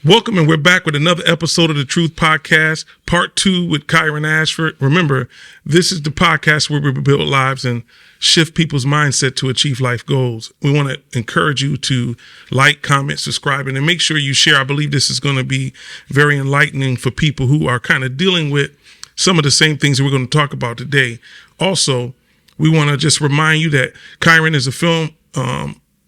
Welcome, and we're back with another episode of the Truth Podcast, part 2 with Kyran Ashford. Remember, this is the podcast where we build lives and shift people's mindset to achieve life goals. We want to encourage you to like, comment, subscribe, and then make sure you share. I believe this is going to be very enlightening for people who are kind of dealing with some of the same things that we're going to talk about today. Also, we want to just remind you that Kyran is a film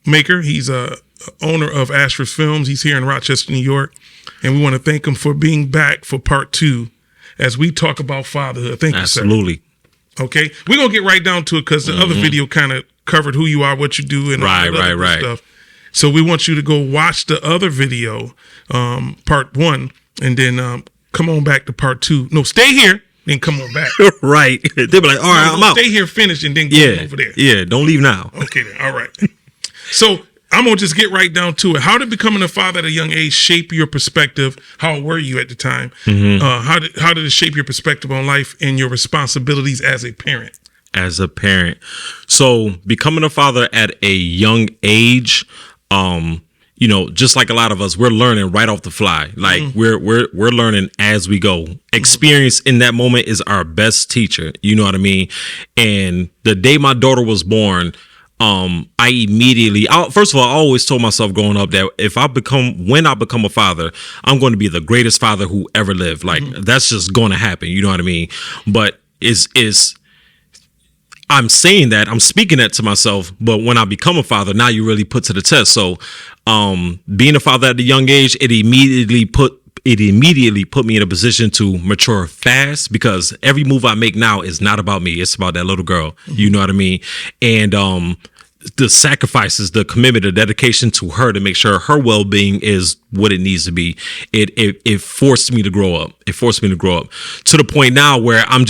maker. He's a owner of Ashford Films. He's here in Rochester, New York, and we want to thank him for being back for part 2 as we talk about fatherhood. Thank you, sir. Absolutely. Okay, we're gonna get right down to it because the other video kind of covered who you are, what you do, and all that other stuff. So we want you to go watch the other video, part 1, and then come on back to part 2. No, stay here, then come on back. Right. They'll be like, all right, I'm out. Stay here, finish, and then go over there. Yeah, don't leave now. Okay, then. All right. So I'm going to just get right down to it. How did becoming a father at a young age shape your perspective? How were you at the time? How did it shape your perspective on life and your responsibilities as a parent? As a parent. So becoming a father at a young age, just like a lot of us, we're learning right off the fly. Like we're learning as we go. Experience in that moment is our best teacher. You know what I mean? And the day my daughter was born, I immediately, first of all, I always told myself growing up that when I become a father, I'm going to be the greatest father who ever lived. Like that's just going to happen. You know what I mean? But I'm saying that, I'm speaking that to myself, but when I become a father, now you really put to the test. So, being a father at a young age, it immediately put me in a position to mature fast, because every move I make now is not about me. It's about that little girl. You know what I mean? And the sacrifices, the commitment, the dedication to her to make sure her well-being is what it needs to be. It forced me to grow up. It forced me to grow up to the point now where I'm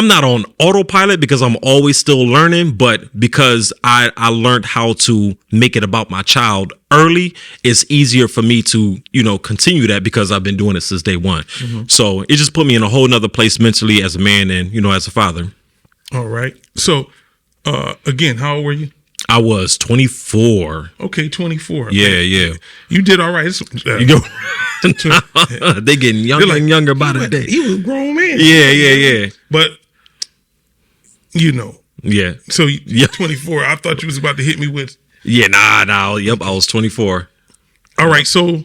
not on autopilot because I'm always still learning, but because I learned how to make it about my child early, it's easier for me to, continue that because I've been doing it since day one. So it just put me in a whole nother place mentally as a man and, as a father. All right. So, again, how old were you? I was 24. Okay, 24. Yeah, yeah. You did all right. They getting younger and younger by the day. He was a grown man. Yeah. But, Yeah. So you're 24. I thought you was about to hit me with. Yeah, nah. Yep, I was 24. All right. So, as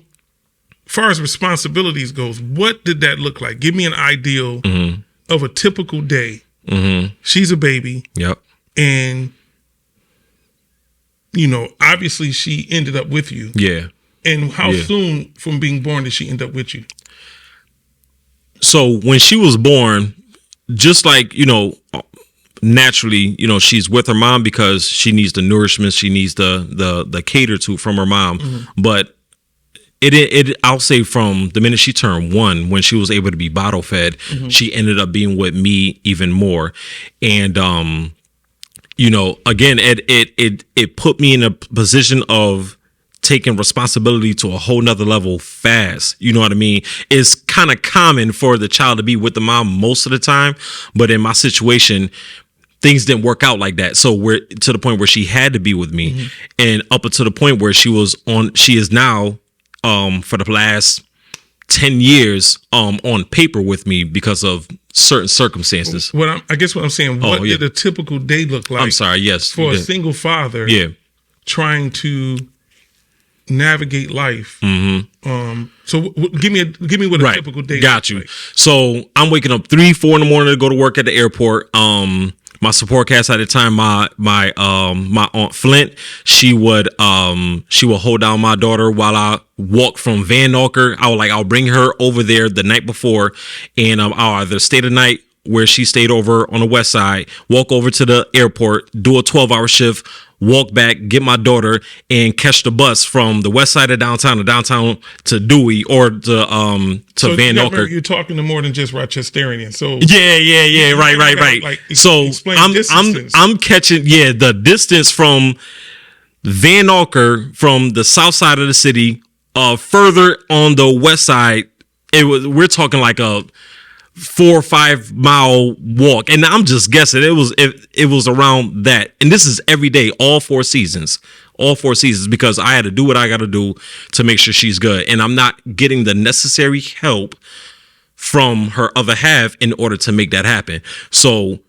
far as responsibilities goes, what did that look like? Give me an ideal of a typical day. She's a baby. Yep. And, obviously she ended up with you. Yeah. And how soon from being born did she end up with you? So when she was born, just like, naturally, she's with her mom because she needs the nourishment, she needs the cater to from her mom. But I'll say from the minute she turned 1, when she was able to be bottle fed, she ended up being with me even more. And again, it put me in a position of taking responsibility to a whole nother level fast. You know what I mean? It's kind of common for the child to be with the mom most of the time, but in my situation, things didn't work out like that. So we're to the point where she had to be with me, and up until the point where she is now, for the last 10 years, on paper with me because of certain circumstances. I guess what I'm saying, what did a typical day look like? I'm sorry. Yes. For a single father. Yeah. Trying to navigate life. So give me what a typical day. Got you. Like. So I'm waking up 3-4 in the morning to go to work at the airport. My support cast at the time, my Aunt Flint, she would hold down my daughter while I walk from Van Auker. I'll bring her over there the night before, and I'll either stay the night where she stayed over on the west side, walk over to the airport, do a 12-hour shift, walk back, get my daughter, and catch the bus from the west side of downtown to Dewey or to Van Auker. You're talking to more than just Rochesterians. So yeah, right. Like, so I'm catching the distance from Van Auker, from the south side of the city, further on the west side. We're talking like a 4 or 5 mile walk, and I'm just guessing it was around that. And this is every day, all 4 seasons, all 4 seasons, because I had to do what I got to do to make sure she's good. And I'm not getting the necessary help from her other half in order to make that happen. So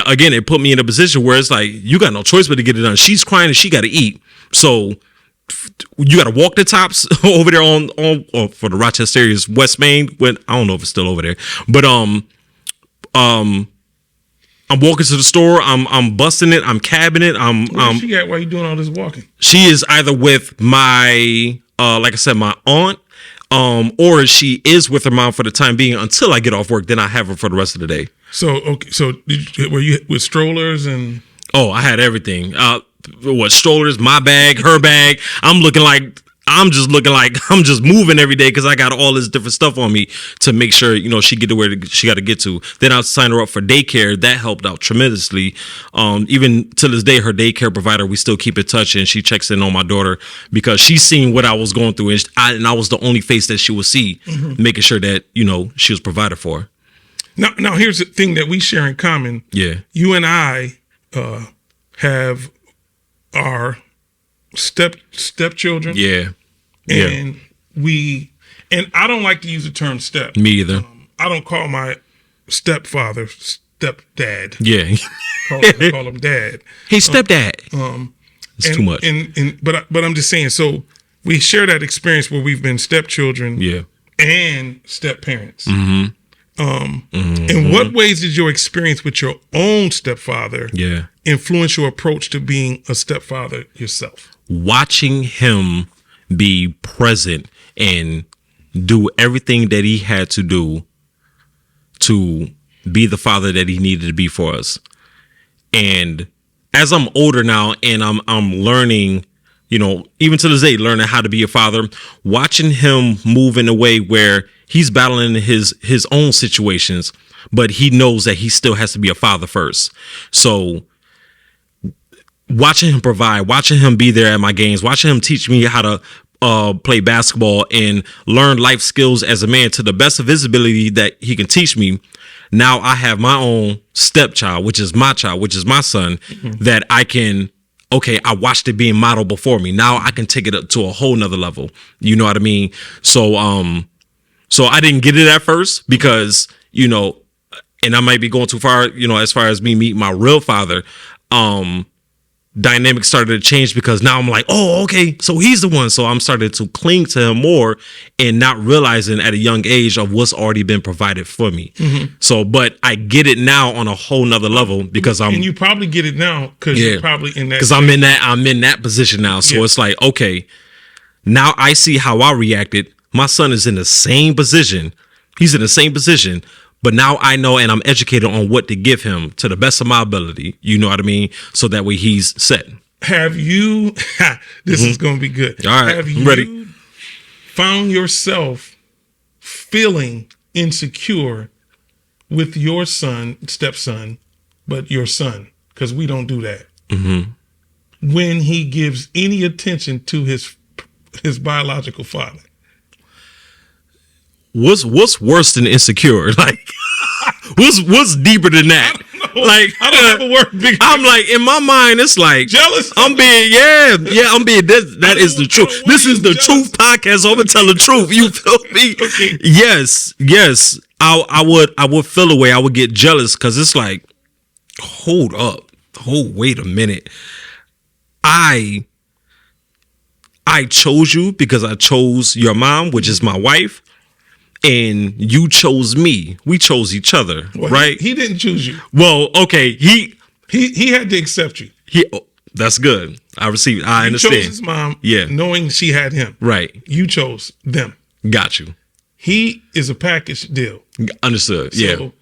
again, it put me in a position where it's like, you got no choice but to get it done. She's crying and she got to eat. So you got to walk the tops over there on for the Rochester area's West Main. When I don't know if it's still over there, but I'm walking to the store. I'm busting it. I'm cabbing it. Where's she at while you doing all this walking? She is either with my like I said, my aunt, or she is with her mom for the time being until I get off work. Then I have her for the rest of the day. So okay, so were you with strollers and? Oh, I had everything. What, strollers, my bag, her bag. I'm just moving every day because I got all this different stuff on me to make sure, she get to where she got to get to. Then I signed her up for daycare. That helped out tremendously. Even to this day, her daycare provider, we still keep in touch, and she checks in on my daughter because she's seen what I was going through, and I was the only face that she would see, making sure that, she was provided for. Now here's the thing that we share in common. Yeah. You and I have our stepchildren. Yeah. And and I don't like to use the term step. Me either. I don't call my stepfather stepdad. Yeah. call him dad. Hey, stepdad. It's too much. But I'm just saying, so we share that experience where we've been stepchildren and step parents. In what ways did your experience with your own stepfather influence your approach to being a stepfather yourself? Watching him be present and do everything that he had to do to be the father that he needed to be for us. And as I'm older now and I'm learning, even to this day, learning how to be a father, watching him move in a way where he's battling his own situations, but he knows that he still has to be a father first. So watching him provide, watching him be there at my games, watching him teach me how to play basketball and learn life skills as a man to the best of his ability that he can teach me. Now I have my own stepchild, which is my child, which is my son, that I watched it being modeled before me. Now I can take it up to a whole nother level. You know what I mean? So I didn't get it at first because, and I might be going too far, as far as me meeting my real father, dynamics started to change because now I'm like, oh, okay, so he's the one. So I'm starting to cling to him more and not realizing at a young age of what's already been provided for me. So, but I get it now on a whole nother level because and you probably get it now because you're probably in that. Because I'm in that position now. So it's like, okay, now I see how I reacted. My son is in the same position. He's in the same position. But now I know and I'm educated on what to give him to the best of my ability. You know what I mean? So that way he's set. Have you, this is going to be good. All right, have I'm ready. Found yourself feeling insecure with your stepson, but your son, because we don't do that. When he gives any attention to his biological father. What's worse than insecure? Like, what's deeper than that? Like, I don't have a word. I'm like, in my mind, it's like jealous. I'm being, I'm being. That is the truth. This is the truth podcast. So I'm gonna tell the truth. You feel me? Okay. Yes. I would feel a way. I would get jealous because it's like, hold up, wait a minute. I chose you because I chose your mom, which is my wife. And you chose me. We chose each other, right? He didn't choose you. Well, okay. He had to accept you. That's good. I received. I understand. You chose his mom, knowing she had him. Right. You chose them. Got you. He is a package deal. Understood. So,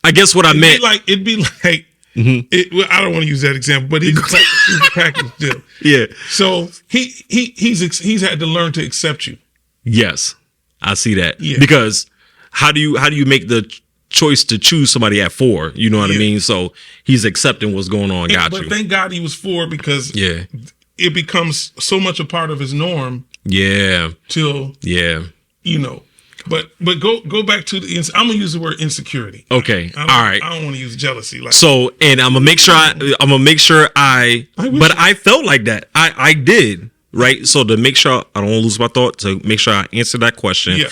I guess what I meant. It'd be like. I don't want to use that example, but he's a package deal. Yeah. So he's had to learn to accept you. Yes. I see that. Yeah. Because how do you make the choice to choose somebody at 4? You know what I mean? So he's accepting what's going on. But thank God he was 4 because it becomes so much a part of his norm. Yeah. Till But go back to the. I'm gonna use the word insecurity. Okay. All right. I don't want to use jealousy. Like so, and I'm gonna make sure but I felt like that. I did. Right. So to make sure I don't lose my thought, to make sure I answer that question. Yeah.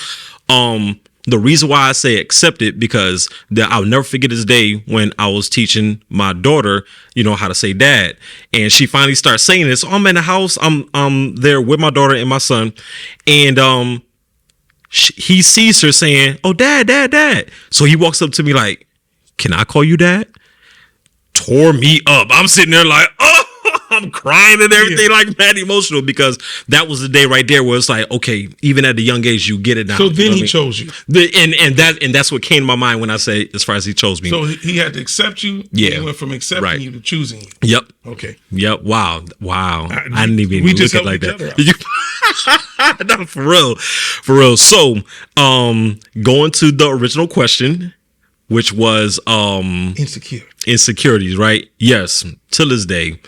The reason why I say accept it, because I'll never forget this day when I was teaching my daughter, how to say dad. And she finally starts saying this. I'm in the house. I'm there with my daughter and my son. And he sees her saying, "Oh, dad, dad, dad." So he walks up to me like, "Can I call you dad?" Tore me up. I'm sitting there like, oh. I'm crying and everything, like mad emotional, because that was the day right there where it's like, okay, even at the young age, you get it now. So then he chose you. And that's what came to my mind when I say, as far as he chose me. So he had to accept you. Yeah. He went from accepting you to choosing you. Yep. Okay. Yep. Wow. I didn't even look at it like that. No, for real. So, going to the original question, which was insecurities, right? Yes. Till this day.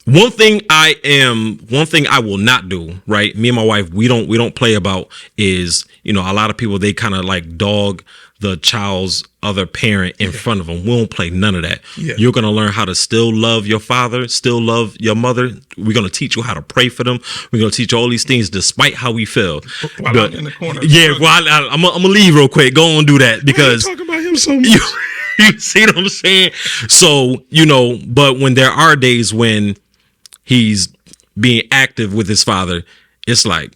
One thing I will not do, right? Me and my wife, we don't play about is, a lot of people, they kind of like dog the child's other parent in front of them. We won't play none of that. Yeah. You're going to learn how to still love your father, still love your mother. We're going to teach you how to pray for them. We're going to teach you all these things despite how we feel. While I'm in the corner. Yeah, well, I'm going to leave real quick. Go on, do that, because talk about him so much. You see what I'm saying? So, but when there are days when he's being active with his father, it's like,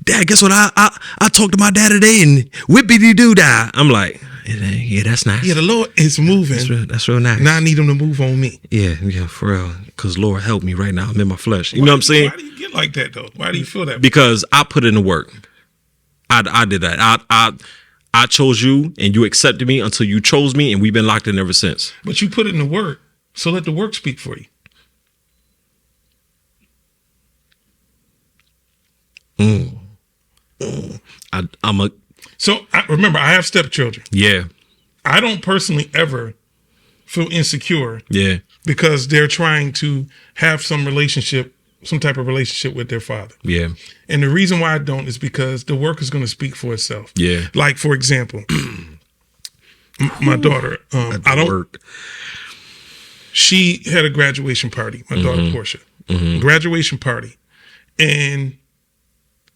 Dad, guess what? I talked to my dad today and whippity doo dah. I'm like, yeah, that's nice. Yeah, the Lord is moving. That's real nice. Now I need him to move on me. Yeah, for real. Because Lord help me right now. I'm in my flesh. You know what I'm saying? Why do you get like that though? Why do you feel that? Because I put in the work. I did that. I chose you and you accepted me until you chose me, and we've been locked in ever since. But you put in the work, so let the work speak for you. Remember, I have stepchildren. Yeah. I don't personally ever feel insecure. Yeah. Because they're trying to have some type of relationship with their father. Yeah. And the reason why I don't is because the work is going to speak for itself. Yeah. Like, for example, my daughter, she had a graduation party, my daughter, Portia, graduation party. And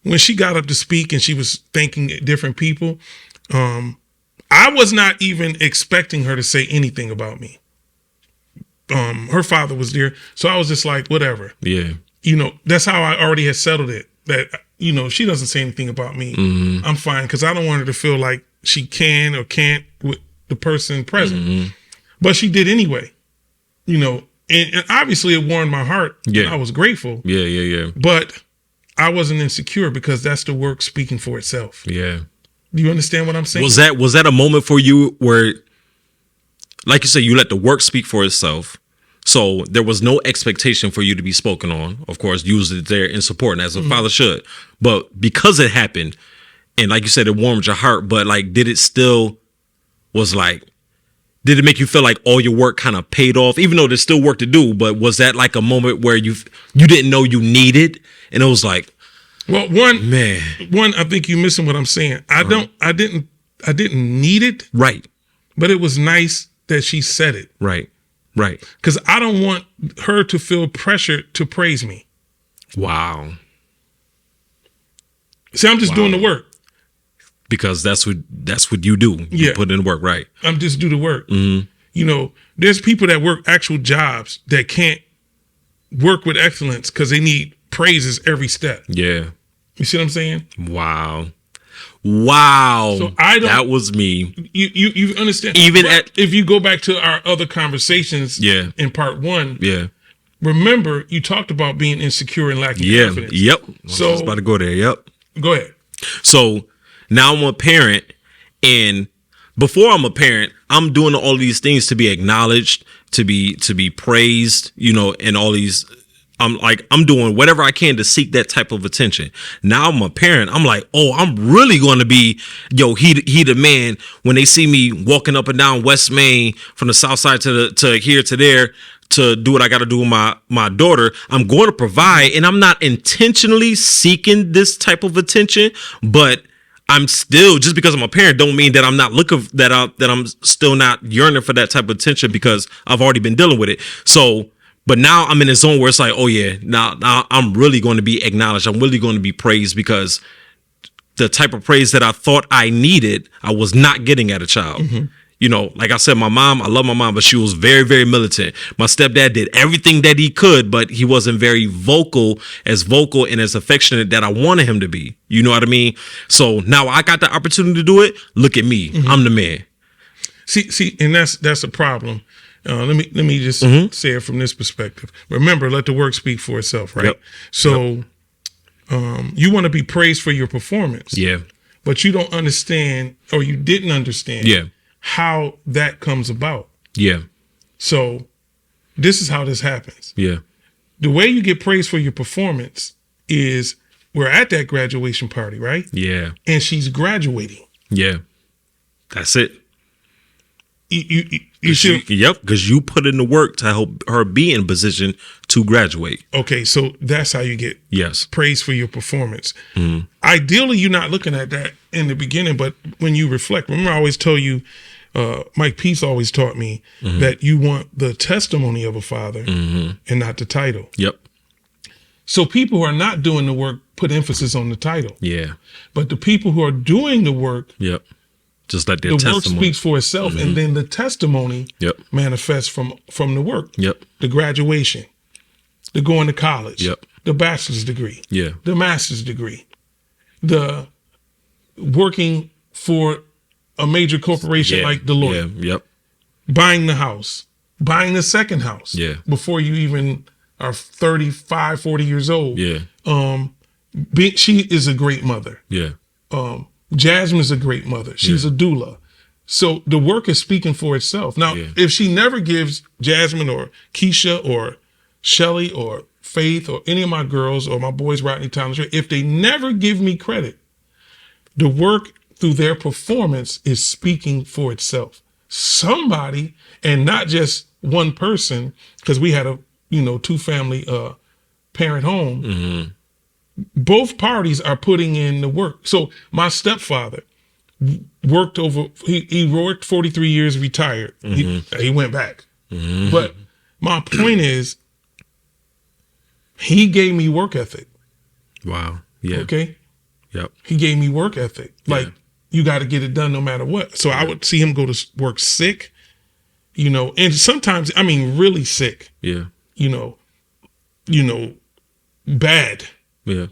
when she got up to speak and she was thanking different people, I was not even expecting her to say anything about me. Her father was there. So I was just like, whatever. Yeah. That's how I already had settled it. That, she doesn't say anything about me. I'm fine, because I don't want her to feel like she can or can't with the person present. But she did anyway. And obviously it warmed my heart. Yeah. I was grateful. Yeah. But I wasn't insecure, because that's the work speaking for itself. Yeah. Do you understand what I'm saying? Was that a moment for you where, like you said, you let the work speak for itself? So there was no expectation for you to be spoken on. Of course, you was there in support, and as a father should. But because it happened, and like you said, it warmed your heart, but like, did it make you feel like all your work kind of paid off, even though there's still work to do? But was that like a moment where you didn't know you needed, and it was like, well, one, I think you're missing what I'm saying. I didn't need it. Right. But it was nice that she said it. Right. Because I don't want her to feel pressured to praise me. Wow. See, I'm just doing the work. Because that's what you do. You put in work, right? I'm just do the work. There's people that work actual jobs that can't work with excellence because they need praises every step. Yeah. You see what I'm saying? Wow. So that was me. You understand? If you go back to our other conversations in part 1, remember you talked about being insecure and lacking confidence. Yep. So I was about to go there. Yep. Go ahead. So now I'm a parent, and before I'm a parent, I'm doing all these things to be acknowledged, to be praised, and all these. I'm doing whatever I can to seek that type of attention. Now I'm a parent. I'm like, oh, I'm really going to be, he the man when they see me walking up and down West Main from the south side to here to there to do what I got to do with my daughter. I'm going to provide, and I'm not intentionally seeking this type of attention, but I'm still, just because I'm a parent don't mean that I'm not looking, that I'm still not yearning for that type of attention, because I've already been dealing with it. So, but now I'm in a zone where it's like, oh yeah, now I'm really going to be acknowledged. I'm really going to be praised, because the type of praise that I thought I needed, I was not getting as a child. Mm-hmm. You know, like I said, my mom, I love my mom, but she was very, very militant. My stepdad did everything that he could, but he wasn't very vocal and as affectionate that I wanted him to be. You know what I mean? So now I got the opportunity to do it. Look at me. Mm-hmm. I'm the man. See, and that's a problem. Let me just say it from this perspective. Remember, let the work speak for itself, right? Yep. So you want to be praised for your performance. Yeah. But you don't understand, or you didn't understand. Yeah. How that comes about. Yeah. So this is how this happens. Yeah. The way you get praised for your performance is we're at that graduation party, right? Yeah. And she's graduating. Yeah. That's it. You should. Yep, because you put in the work to help her be in position to graduate. Okay, so that's how you get praise for your performance. Mm-hmm. Ideally, you're not looking at that in the beginning, but when you reflect, remember I always tell you, Mike Peace always taught me that you want the testimony of a father and not the title. Yep. So people who are not doing the work put emphasis on the title. Yeah. But the people who are doing the work, just like their the testimony. work speaks for itself, and then the testimony manifests from the work. Yep. The graduation, the going to college, the bachelor's degree, the master's degree, the working for a major corporation like Deloitte, buying the house, buying the second house before you even are 35, 40 years old. She is a great mother. Jasmine is a great mother. She's a doula. So the work is speaking for itself. Now, if she never gives Jasmine or Keisha or Shelly or Faith or any of my girls or my boys, Rodney, Tyler, if they never give me credit, the work through their performance is speaking for itself. Somebody, and not just one person, because we had a, two family parent home, both parties are putting in the work. So my stepfather worked he worked 43 years, retired. He went back. But my point is, he gave me work ethic. Wow. Yeah. Okay. Yep. He gave me work ethic. Like, you got to get it done no matter what. So I would see him go to work sick, and sometimes, really sick. Yeah. Bad. Yeah.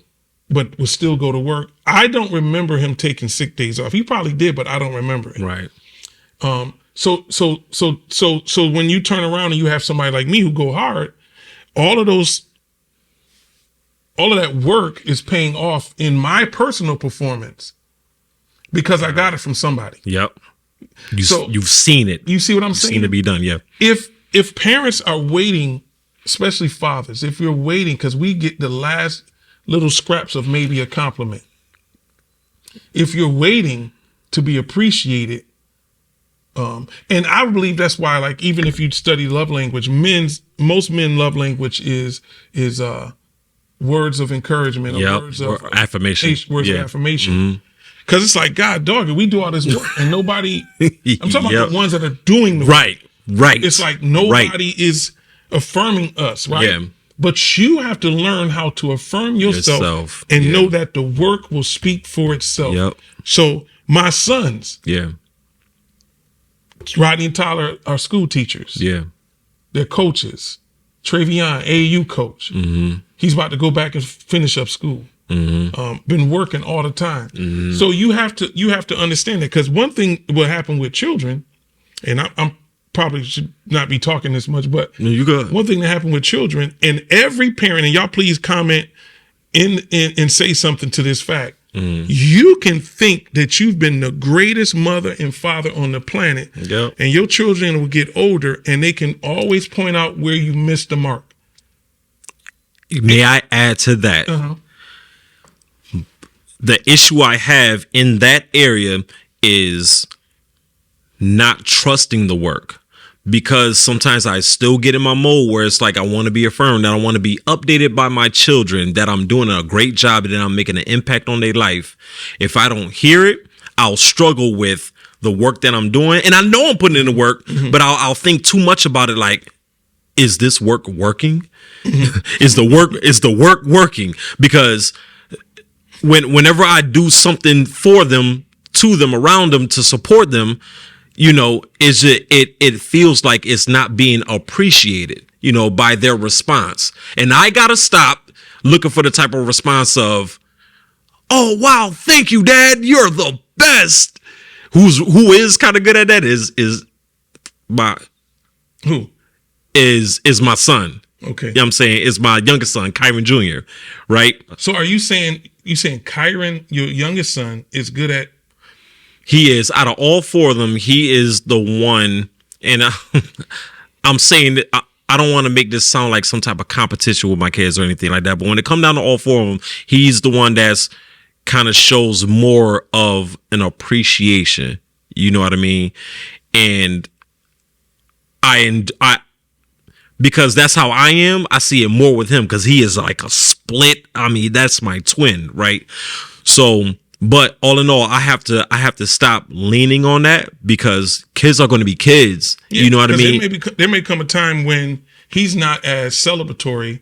But would still go to work. I don't remember him taking sick days off. He probably did, but I don't remember it. Right. So when you turn around and you have somebody like me who go hard, all of that work is paying off in my personal performance because I got it from somebody. Yep. You've seen it. You see what I'm saying? Seen it be done. Yeah. If parents are waiting, especially fathers, if you're waiting, because we get the last little scraps of maybe a compliment. If you're waiting to be appreciated, and I believe that's why, like, even if you study love language, most men love language is words of encouragement, or words of affirmation, words of affirmation. Because it's like, God, dog, we do all this work and nobody. I'm talking about the ones that are doing the work. Right. It's like nobody is affirming us, right? Yeah. But you have to learn how to affirm yourself and know that the work will speak for itself. Yep. So my sons, Rodney and Tyler are school teachers. Yeah. They're coaches. Travion, AAU coach. He's about to go back and finish up school. Been working all the time. So you have to understand that, because one thing will happen with children, and I'm probably should not be talking this much, but one thing that happened with children, and every parent, and y'all please comment and say something to this fact. You can think that you've been the greatest mother and father on the planet, and your children will get older and they can always point out where you missed the mark. May I add to that? The issue I have in that area is not trusting the work, because sometimes I still get in my mode where it's like I want to be affirmed, that I want to be updated by my children, that I'm doing a great job and that I'm making an impact on their life. If I don't hear it, I'll struggle with the work that I'm doing. And I know I'm putting in the work, but I'll think too much about it. Like, is this work working? Is the work working? Because whenever I do something for them, to them, around them, to support them, it feels like it's not being appreciated, by their response. And I gotta stop looking for the type of response of, oh wow, thank you, Dad, you're the best. Who is kind of good at that is my my son. Okay. You know what I'm saying? It's my youngest son, Kyran Jr., right? So are you saying Kyran, your youngest son, is good at? He is. Out of all four of them, he is the one. And I'm saying that I don't want to make this sound like some type of competition with my kids or anything like that. But when it comes down to all four of them, he's the one that's kind of shows more of an appreciation. You know what I mean? And I because that's how I am, I see it more with him because he is like a split. I mean, that's my twin, right? So, but all in all, I have to stop leaning on that because kids are going to be kids. Yeah, you know what I mean? There may come a time when he's not as celebratory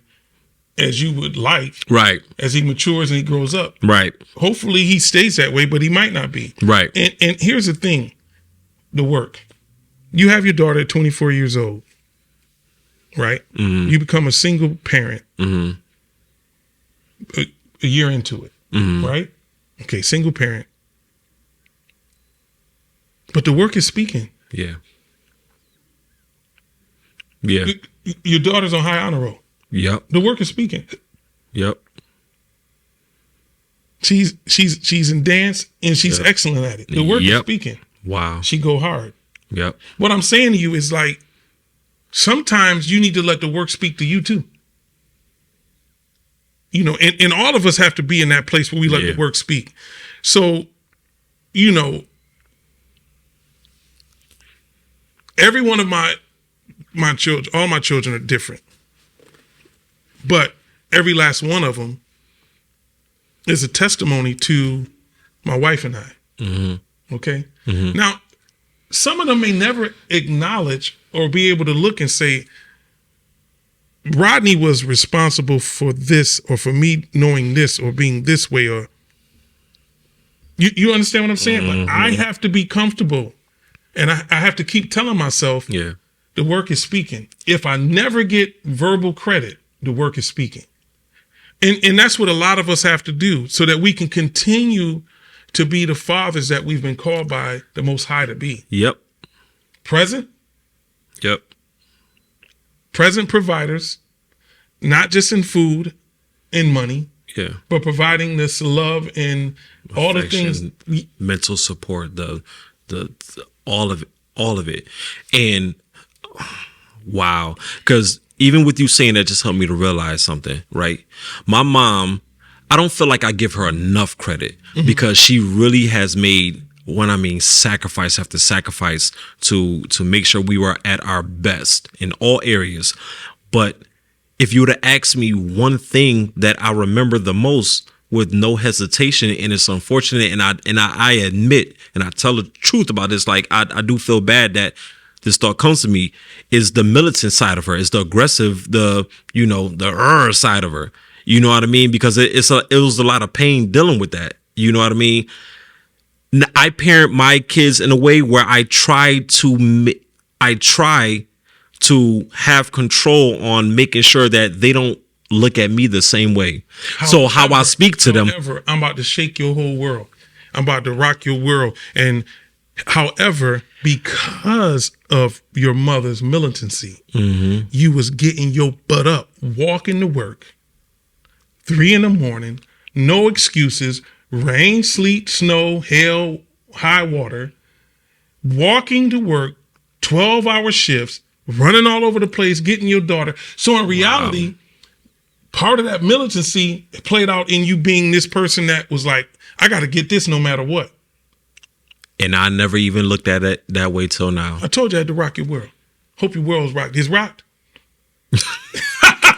as you would like, right? As he matures and he grows up, right? Hopefully he stays that way, but he might not be, right? And here's the thing: the work. You have your daughter at 24 years old, right? Mm-hmm. You become a single parent a year into it, right? Okay, single parent. But the work is speaking. Yeah. Yeah. Your daughter's on high honor roll. Yep. The work is speaking. Yep. She's in dance and she's excellent at it. The work is speaking. Wow. She go hard. Yep. What I'm saying to you is like, sometimes you need to let the work speak to you too. And all of us have to be in that place where we let the work speak. So, every one of my children, all my children are different. But every last one of them is a testimony to my wife and I. Mm-hmm. Okay? Mm-hmm. Now, some of them may never acknowledge or be able to look and say, Rodney was responsible for this, or for me knowing this, or being this way, or you understand what I'm saying? Mm-hmm. Like, I have to be comfortable, and I have to keep telling myself, the work is speaking. If I never get verbal credit, the work is speaking, and that's what a lot of us have to do, so that we can continue to be the fathers that we've been called by the Most High to be. Yep. Present. Yep. Present providers, not just in food and money, but providing this love and all the things, mental support, the all of it, and wow, because even with you saying that, just helped me to realize something. Right, my mom, I don't feel like I give her enough credit because she really has made, when I mean sacrifice after sacrifice, to make sure we were at our best in all areas. But if you would have asked me one thing that I remember the most with no hesitation, and it's unfortunate, and I admit, and I tell the truth about this, like I do feel bad that this thought comes to me, is the militant side of her, is the aggressive, the side of her. You know what I mean? Because it was a lot of pain dealing with that. You know what I mean? I parent my kids in a way where I try to have control on making sure that they don't look at me the same way. So how I speak to them. I'm about to shake your whole world. I'm about to rock your world. And however, because of your mother's militancy, you was getting your butt up, walking to work, 3 a.m, no excuses, rain, sleet, snow, hail, high water, walking to work, 12-hour shifts, running all over the place, getting your daughter. So in reality, part of that militancy played out in you being this person that was like, I got to get this no matter what. And I never even looked at it that way till now. I told you I had to rock your world. Hope your world's rocked. It's rocked.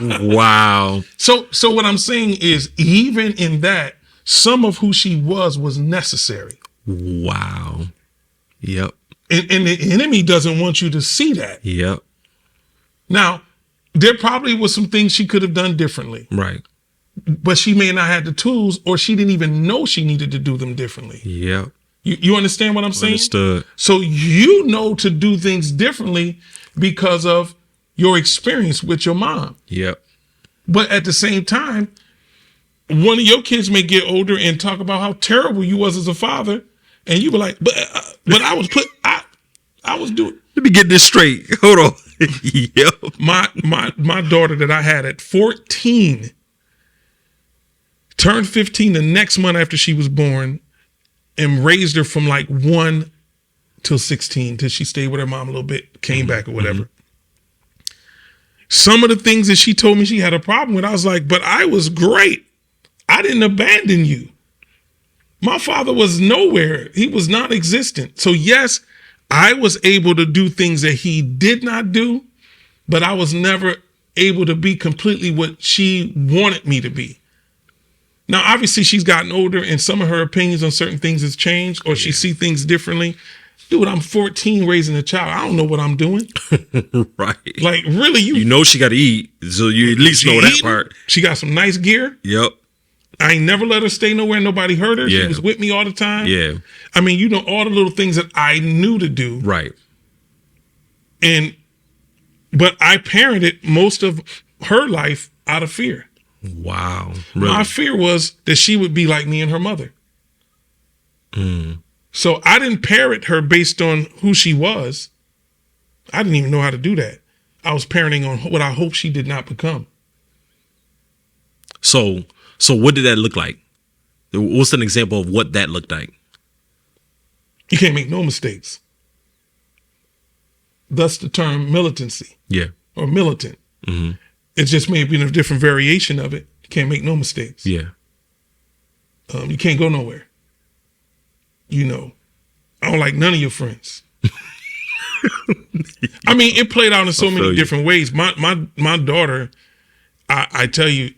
Wow. So what I'm saying is, even in that, some of who she was necessary. Wow. Yep. And the enemy doesn't want you to see that. Yep. Now, there probably was some things she could have done differently. Right. But she may not have the tools, or she didn't even know she needed to do them differently. Yep. You understand what I'm saying? Understood. So you know to do things differently because of your experience with your mom. Yep. But at the same time, one of your kids may get older and talk about how terrible you was as a father, and you were like, but I was doing. Let me get this straight. Hold on. Yep. My daughter that I had at 14 turned 15 the next month after she was born, and raised her from like 1 till 16 till she stayed with her mom a little bit, came back or whatever. Some of the things that she told me she had a problem with, I was like, but I was great. I didn't abandon you. My father was nowhere. He was non-existent. So yes, I was able to do things that he did not do, but I was never able to be completely what she wanted me to be. Now, obviously, she's gotten older, and some of her opinions on certain things has changed, or she sees things differently. Dude, I'm 14 raising a child. I don't know what I'm doing. Right. Like, really, you know she got to eat, so you at least know that part. She got some nice gear. Yep. I ain't never let her stay nowhere. Nobody hurt her. Yeah. She was with me all the time. Yeah. I mean, you know, all the little things that I knew to do. Right. But I parented most of her life out of fear. Wow. Really? My fear was that she would be like me and her mother. So I didn't parent her based on who she was. I didn't even know how to do that. I was parenting on what I hope she did not become. So what did that look like? What's an example of what that looked like? You can't make no mistakes. Thus the term militancy. Yeah. Or militant. Mm-hmm. It just may have been a different variation of it. You can't make no mistakes. Yeah. You can't go nowhere. You know, I don't like none of your friends. I mean, it played out in so many different ways. My daughter, I tell you,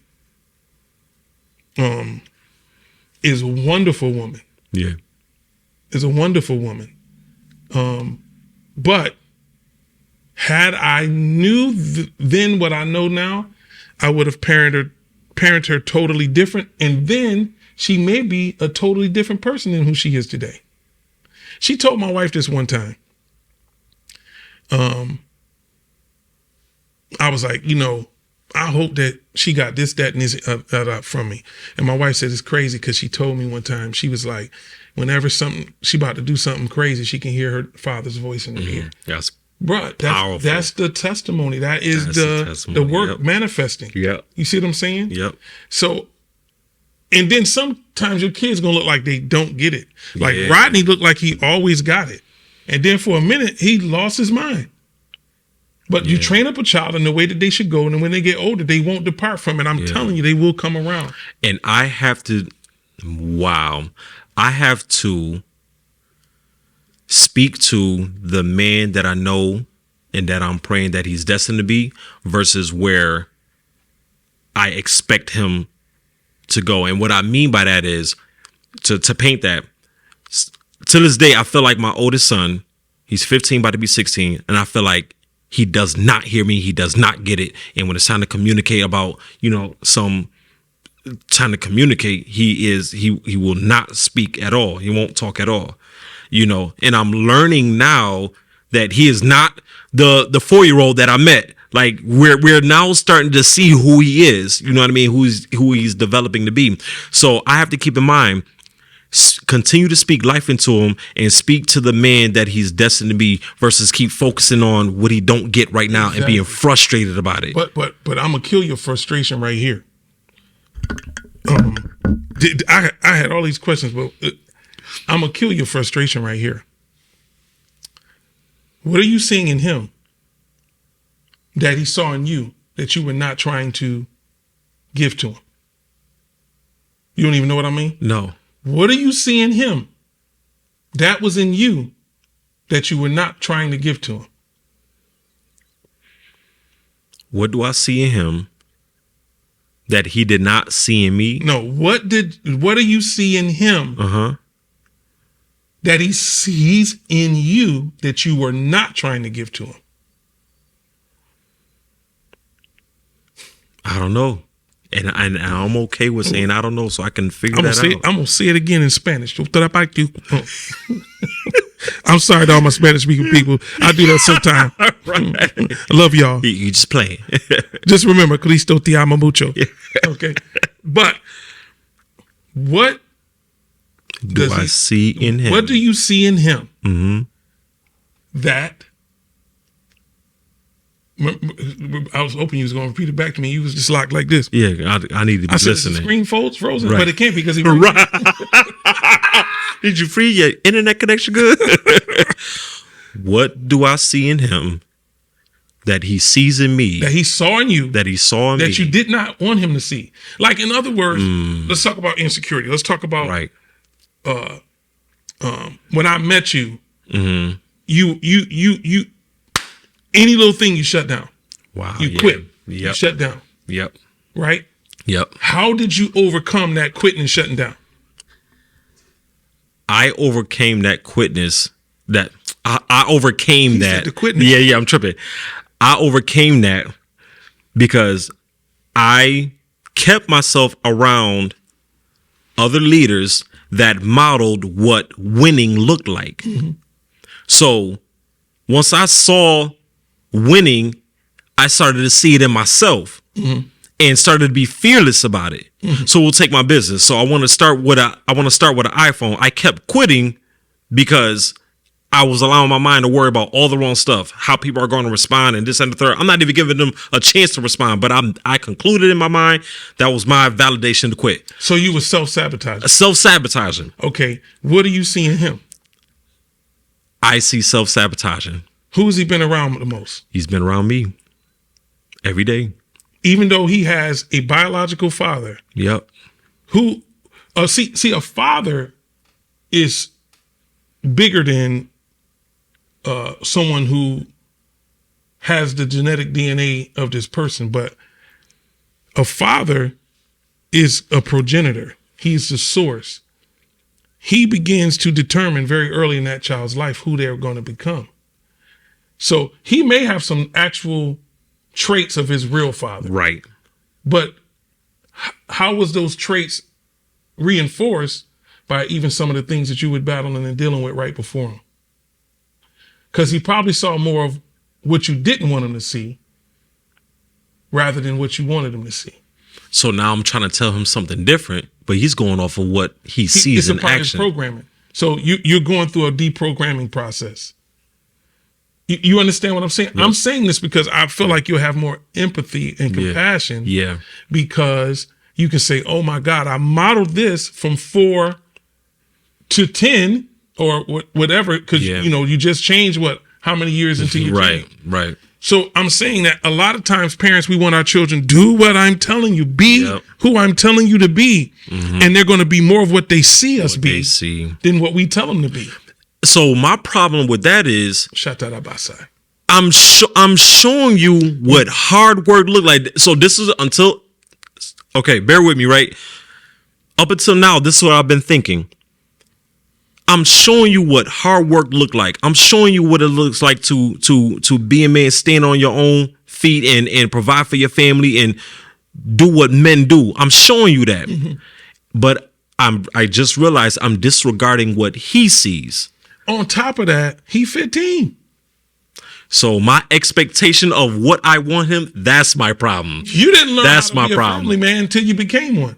is a wonderful woman. Yeah. Is a wonderful woman. But had I knew then what I know now, I would have parented her totally different. And then she may be a totally different person than who she is today. She told my wife this one time. I was like, you know, I hope that she got this, that, and this from me. And my wife said it's crazy because she told me one time, she was like, whenever she about to do something crazy, she can hear her father's voice in her ear. That's Bruh, powerful. That's the testimony. That's the work manifesting. Yep. You see what I'm saying? Yep. So, and then sometimes your kid's gonna look like they don't get it. Like Rodney looked like he always got it. And then for a minute, he lost his mind. But you train up a child in the way that they should go, and then when they get older, they won't depart from it. I'm telling you, they will come around. And I have to speak to the man that I know and that I'm praying that he's destined to be versus where I expect him to go. And what I mean by that is to paint that. To this day, I feel like my oldest son, he's 15, about to be 16, and I feel like he does not hear me. He does not get it. And when it's time to communicate about, you know, some time to communicate, he will not speak at all. He won't talk at all, you know. And I'm learning now that he is not the 4-year-old that I met. Like we're now starting to see who he is, you know what I mean? Who he's developing to be. So I have to keep in mind, continue to speak life into him and speak to the man that he's destined to be versus keep focusing on what he don't get right now and being frustrated about it. But I'm gonna kill your frustration right here. I had all these questions, but I'm gonna kill your frustration right here. What are you seeing in him that he saw in you that you were not trying to give to him? You don't even know what I mean? No. What are you seeing in him that was in you that you were not trying to give to him? What do I see in him that he did not see in me? No, what do you see in him that he sees in you that you were not trying to give to him? I don't know. And I'm okay with saying I don't know, so I can figure that out. I'm going to say it again in Spanish. I'm sorry to all my Spanish speaking people. I do that sometimes. Right. I love y'all. You just playing. Just remember, Cristo te ama mucho. Okay. But what do I see in him? What do you see in him that I was hoping you was going to repeat it back to me. You was just locked like this. Yeah, I need to be listening. The screen frozen, right. But it can't because he right. Did you free your internet connection good? What do I see in him that he sees in me? That he saw in you. That he saw in me. That you did not want him to see. Like, in other words, let's talk about insecurity. Let's talk about when I met you, you any little thing you shut down. Wow. You quit. Yep. You shut down. Yep. Right? Yep. How did you overcome that quitting and shutting down? I overcame that quitness. I overcame that. The quitting. Yeah, I'm tripping. I overcame that because I kept myself around other leaders that modeled what winning looked like. So once I saw winning, I started to see it in myself and started to be fearless about it. So we'll take my business. So I want to start with an iPhone. I kept quitting because I was allowing my mind to worry about all the wrong stuff, how people are going to respond and this and the third. I'm not even giving them a chance to respond, but I concluded in my mind that was my validation to quit. So you were self-sabotaging. Self-sabotaging. Okay. What do you see in him? I see self-sabotaging. Who has he been around the most? He's been around me every day. Even though he has a biological father. Yep. Who, see, a father is bigger than someone who has the genetic DNA of this person, but a father is a progenitor. He's the source. He begins to determine very early in that child's life who they're going to become. So he may have some actual traits of his real father. Right. But how was those traits reinforced by even some of the things that you were battling and dealing with right before him? Because he probably saw more of what you didn't want him to see rather than what you wanted him to see. So now I'm trying to tell him something different, but he's going off of what he sees in action. It's programming. So you're going through a deprogramming process. You understand what I'm saying? Yep. I'm saying this because I feel like you'll have more empathy and compassion. Yeah. Because you can say, oh my God, I modeled this from 4 to 10 or whatever. Because, you just changed how many years into your journey? Right. So I'm saying that a lot of times parents, we want our children, do what I'm telling you, be who I'm telling you to be. And they're going to be more of what they see us be than what we tell them to be. So my problem with that is I'm showing you what hard work look like. So this is bear with me, right? Up until now, this is what I've been thinking. I'm showing you what hard work look like. I'm showing you what it looks like to be a man, stand on your own feet and provide for your family and do what men do. I'm showing you that. But I just realized I'm disregarding what he sees. On top of that, he 15. So my expectation of what I want him, that's my problem. You didn't learn that's how to be a family man until you became one.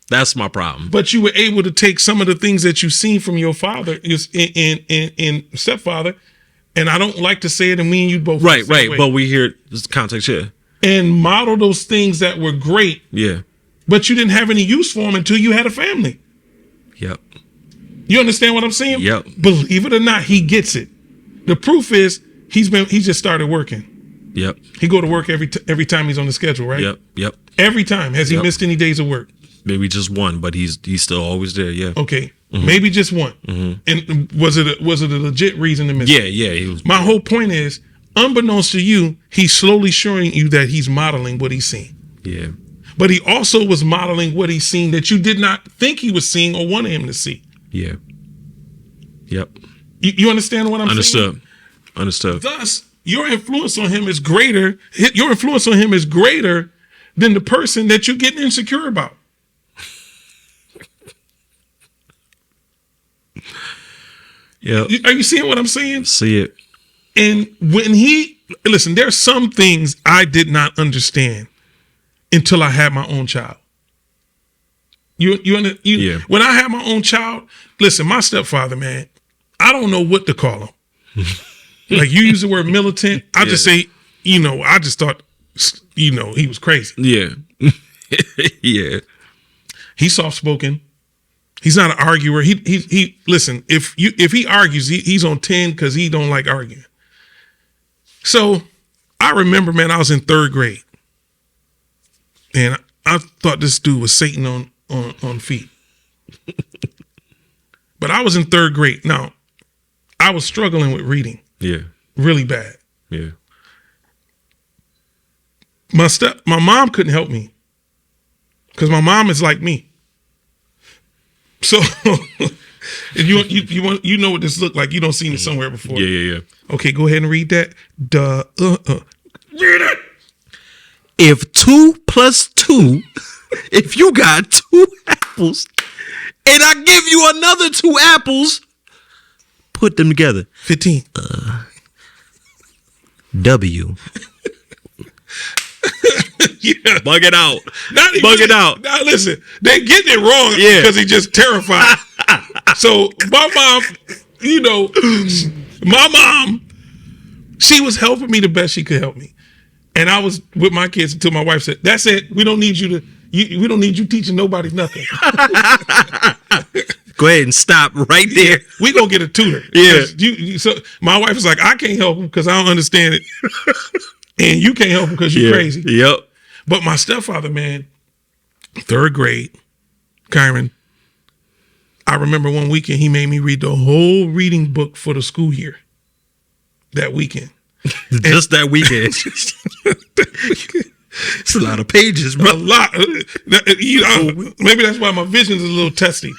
That's my problem. But you were able to take some of the things that you've seen from your father and stepfather, and I don't like to say it, and me and you both right. But we hear this context here and model those things that were great. Yeah. But you didn't have any use for them until you had a family. Yep. You understand what I'm saying? Yep. Believe it or not, he gets it. The proof is he just started working. Yep. He go to work every time he's on the schedule, right? Yep. Every time. Has he missed any days of work? Maybe just one, but he's still always there. Yeah. Okay. Maybe just one. And was it a legit reason to miss? Yeah. He was. My whole point is, unbeknownst to you, he's slowly showing you that he's modeling what he's seen. Yeah. But he also was modeling what he's seen that you did not think he was seeing or wanted him to see. Yeah. Yep. You understand what I'm saying? Understood. Thus, your influence on him is greater. Your influence on him is greater than the person that you're getting insecure about. Yeah. Are you seeing what I'm saying? See it. And when listen, there's some things I did not understand until I had my own child. Yeah. When I had my own child, listen, my stepfather, man, I don't know what to call him. Like you use the word militant. I just say, I just thought, he was crazy. Yeah. Yeah. He's soft-spoken. He's not an arguer. He listen, if he argues, he's on 10 because he don't like arguing. So I remember, man, I was in 3rd grade. And I thought this dude was Satan on feet. But I was in 3rd grade. Now, I was struggling with reading. Yeah. Really bad. Yeah. My mom couldn't help me. Because my mom is like me. So if you know what this looked like. You don't seen it somewhere before. Yeah. Okay, go ahead and read that. Read it. If 2 + 2, if you got 2 apples and I give you another 2 apples, put them together. 15. W. Yeah. Bug it out. Bug it out. Now listen, they getting it wrong because he just terrified. So my mom, she was helping me the best she could help me. And I was with my kids until my wife said, "That's it. We don't need you teaching nobody nothing." Go ahead and stop right there. We gonna get a tutor. Yeah. So my wife was like, "I can't help him because I don't understand it, and you can't help him because you're crazy." Yep. But my stepfather, man, 3rd grade, Kyran, I remember one weekend he made me read the whole reading book for the school year. That weekend. Just that weekend. It's a lot of pages, bro. A lot. Maybe that's why my vision's a little testy.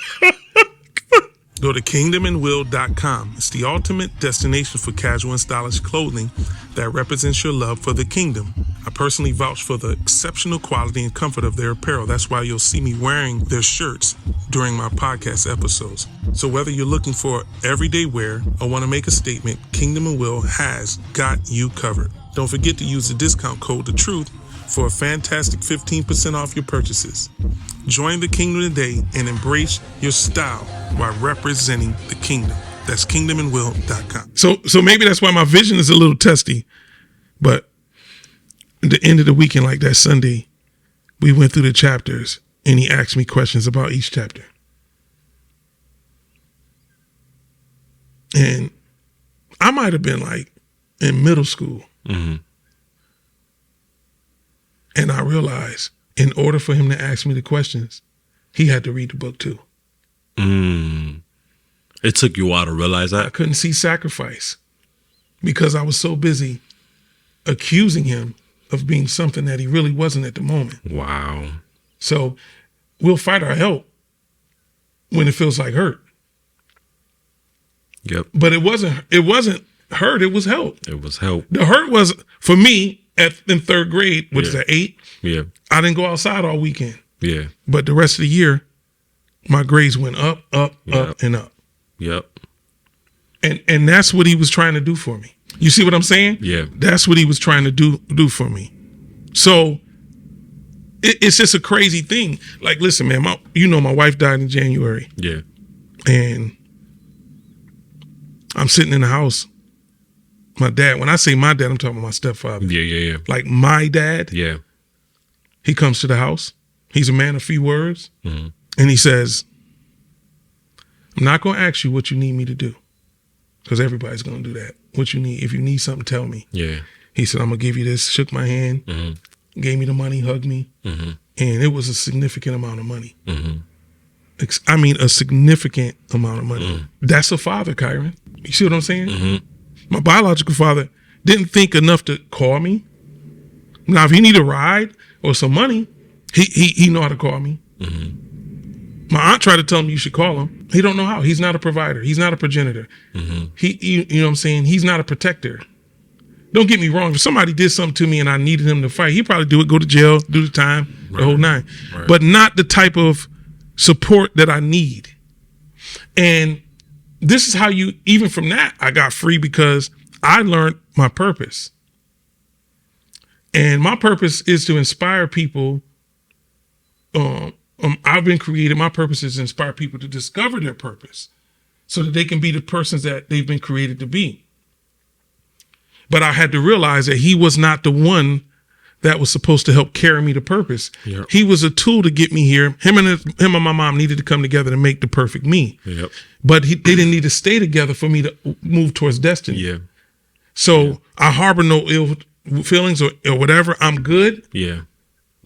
Go to kingdomandwill.com. It's the ultimate destination for casual and stylish clothing that represents your love for the kingdom. I personally vouch for the exceptional quality and comfort of their apparel. That's why you'll see me wearing their shirts during my podcast episodes. So whether you're looking for everyday wear or want to make a statement, Kingdom and Will has got you covered. Don't forget to use the discount code The Truth for a fantastic 15% off your purchases. Join the kingdom today and embrace your style while representing the kingdom. That's kingdomandwill.com. So maybe that's why my vision is a little testy. But at the end of the weekend, like that Sunday, we went through the chapters and he asked me questions about each chapter. And I might have been like in middle school. Mm-hmm. And I realized in order for him to ask me the questions, he had to read the book too. It took you a while to realize that? I couldn't see sacrifice because I was so busy accusing him of being something that he really wasn't at the moment. Wow. So we'll fight our help when it feels like hurt. Yep. But it wasn't hurt, it was help. It was help. The hurt was, for me, in 3rd grade, which is at 8, yeah, I didn't go outside all weekend. Yeah. But the rest of the year, my grades went up, and up. Yep. And that's what he was trying to do for me. You see what I'm saying? Yeah. That's what he was trying to do for me. So it's just a crazy thing. Like, listen, man, my wife died in January. Yeah. And I'm sitting in the house. My dad, when I say my dad, I'm talking about my stepfather. Yeah. Like my dad. Yeah. He comes to the house. He's a man of few words. Mm-hmm. And he says, "I'm not going to ask you what you need me to do. Because everybody's going to do that. What you need. If you need something, tell me." Yeah. He said, "I'm going to give you this." Shook my hand. Mm-hmm. Gave me the money. Hugged me. Mm-hmm. And it was a significant amount of money. Mm-hmm. I mean, a significant amount of money. Mm-hmm. That's a father, Kyran. You see what I'm saying? Mm-hmm. My biological father, didn't think enough to call me. Now, if he need a ride or some money, he know how to call me. My aunt tried to tell him you should call him. He don't know how. He's not a provider. He's not a progenitor. You know what I'm saying? He's not a protector. Don't get me wrong. If somebody did something to me and I needed him to fight, he'd probably do it, go to jail, do the time, the whole nine. Right. But not the type of support that I need. And this is how you, even from that, I got free because I learned my purpose. And my purpose is to inspire people. I've been created. My purpose is to inspire people to discover their purpose so that they can be the persons that they've been created to be. But I had to realize that he was not the one that was supposed to help carry me to purpose. Yep. He was a tool to get me here. Him and my mom needed to come together to make the perfect me. Yep. But they didn't need to stay together for me to move towards destiny. Yeah. So I harbor no ill feelings or whatever. I'm good. Yeah.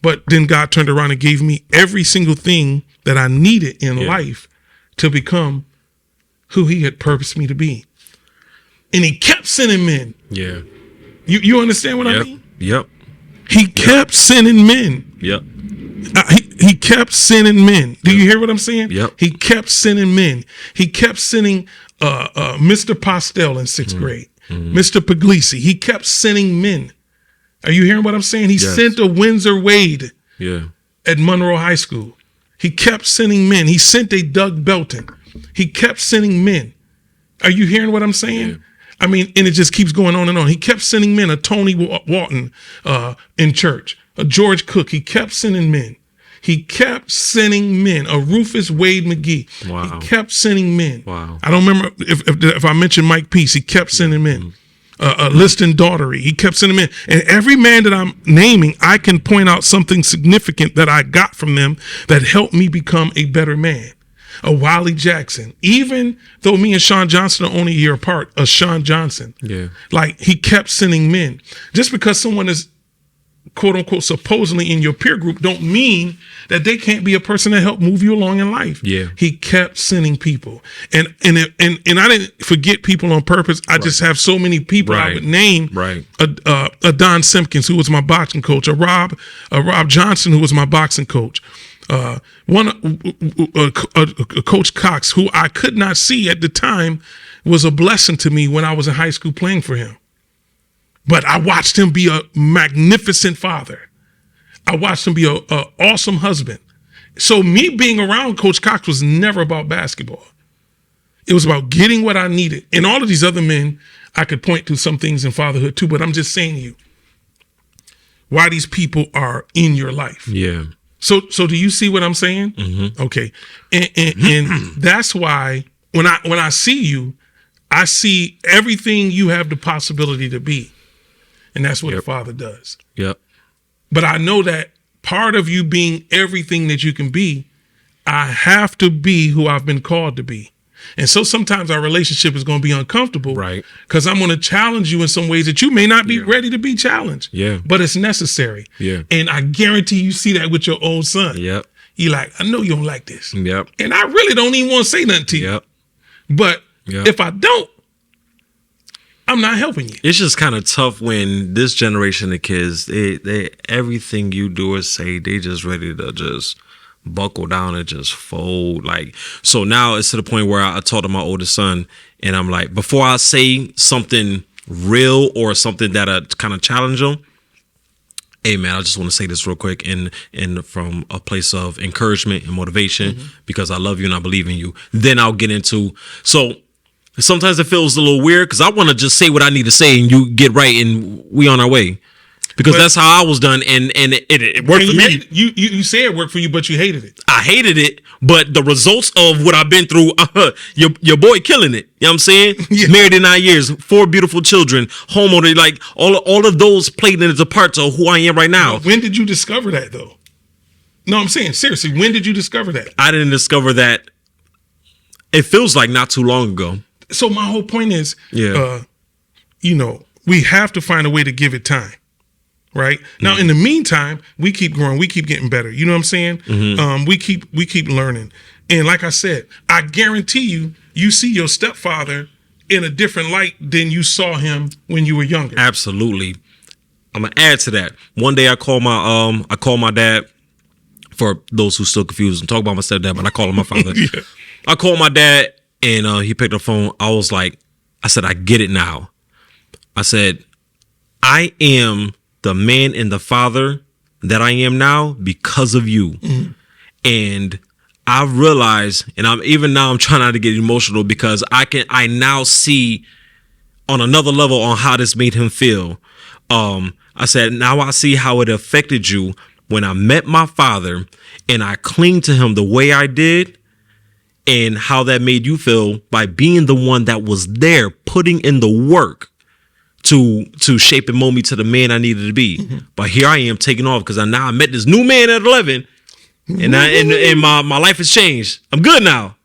But then God turned around and gave me every single thing that I needed in life to become who he had purposed me to be. And he kept sending men. Yeah. You understand what I mean? Yep. He kept sending men. Yep. He kept sending men. Do you hear what I'm saying? Yep. He kept sending men. He kept sending Mr. Postel in 6th grade, Mr. Puglisi. He kept sending men. Are you hearing what I'm saying? He sent a Windsor Wade at Monroe High School. He kept sending men. He sent a Doug Belton. He kept sending men. Are you hearing what I'm saying? Yeah. I mean, and it just keeps going on and on. He kept sending men, a Tony Walton in church, a George Cook. He kept sending men. He kept sending men, a Rufus Wade McGee. Wow. He kept sending men. Wow. I don't remember if I mentioned Mike Peace. He kept sending men. Liston Daughtery. He kept sending men. And every man that I'm naming, I can point out something significant that I got from them that helped me become a better man. A Wiley Jackson, even though me and Sean Johnson are only a year apart, a Sean Johnson. Yeah. Like he kept sending men. Just because someone is quote unquote supposedly in your peer group don't mean that they can't be a person that help move you along in life. Yeah. He kept sending people. And I didn't forget people on purpose. I just have so many people I would name. Right. A Don Simpkins, who was my boxing coach, a Rob Johnson, who was my boxing coach. Coach Cox, who I could not see at the time, was a blessing to me when I was in high school playing for him. But I watched him be a magnificent father. I watched him be a awesome husband. So me being around Coach Cox was never about basketball. It was about getting what I needed. And all of these other men, I could point to some things in fatherhood too, but I'm just saying to you why these people are in your life. Yeah. So do you see what I'm saying? Mm-hmm. Okay. And that's why when I see you, I see everything you have the possibility to be. And that's what a father does. Yep. But I know that part of you being everything that you can be, I have to be who I've been called to be. And so sometimes our relationship is going to be uncomfortable, right? Because I'm going to challenge you in some ways that you may not be ready to be challenged. Yeah. But it's necessary. Yeah. And I guarantee you see that with your old son. Yep. You're like, I know you don't like this. Yep. And I really don't even want to say nothing to you. Yep. But if I don't, I'm not helping you. It's just kind of tough when this generation of kids, they everything you do or say, they just ready to just buckle down and just fold. Like, so now it's to the point where I talk to my oldest son and I'm like, before I say something real or something that I kind of challenge him, hey man, I just want to say this real quick and from a place of encouragement and motivation, because I love you and I believe in you. Then I'll get into, so sometimes it feels a little weird because I want to just say what I need to say and you get right and we on our way. Because that's how I was done, and it worked for me. You say it worked for you, but you hated it. I hated it, but the results of what I've been through, your boy killing it. You know what I'm saying? Yeah. Married in 9 years, 4 beautiful children, homeowner, like all of those played into a part of who I am right now. When did you discover that, though? No, I'm saying, seriously, when did you discover that? I didn't discover that. It feels like not too long ago. So my whole point is, we have to find a way to give it time. Right now, in the meantime, we keep growing, we keep getting better. You know what I'm saying? Mm-hmm. We keep learning. And like I said, I guarantee you see your stepfather in a different light than you saw him when you were younger. Absolutely. I'm gonna add to that. One day I called my dad. For those who still confused, I'm talking about my stepdad, but I call him my father. Yeah. I called my dad and he picked up the phone. I said, I get it now. I said, I am the man and the father that I am now because of you. Mm-hmm. And I realized, and I'm trying not to get emotional because I now see on another level on how this made him feel. I said, now I see how it affected you when I met my father and I cling to him the way I did, and how that made you feel by being the one that was there, putting in the work to shape and mold me to the man I needed to be. Mm-hmm. But here I am taking off because I met this new man at 11, and my life has changed. I'm good now.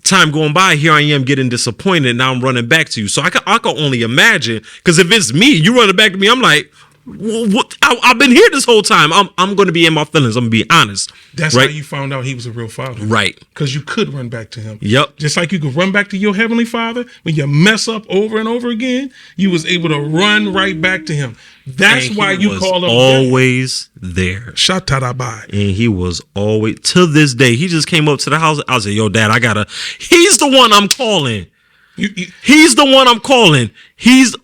Time going by, here I am getting disappointed. Now I'm running back to you. So I can only imagine, because if it's me, you running back to me, I'm like, what? I've been here this whole time. I'm going to be in my feelings. I'm going to be honest. That's right? how you found out he was a real father. Right. Because you could run back to him. Yep. Just like you could run back to your heavenly father when you mess up over and over again, you was able to run right back to him. That's why you call him always there. Shatarabai. And he was always, to this day, he just came up to the house. I said, yo, Dad, he's the one I'm calling. He's the one I'm calling.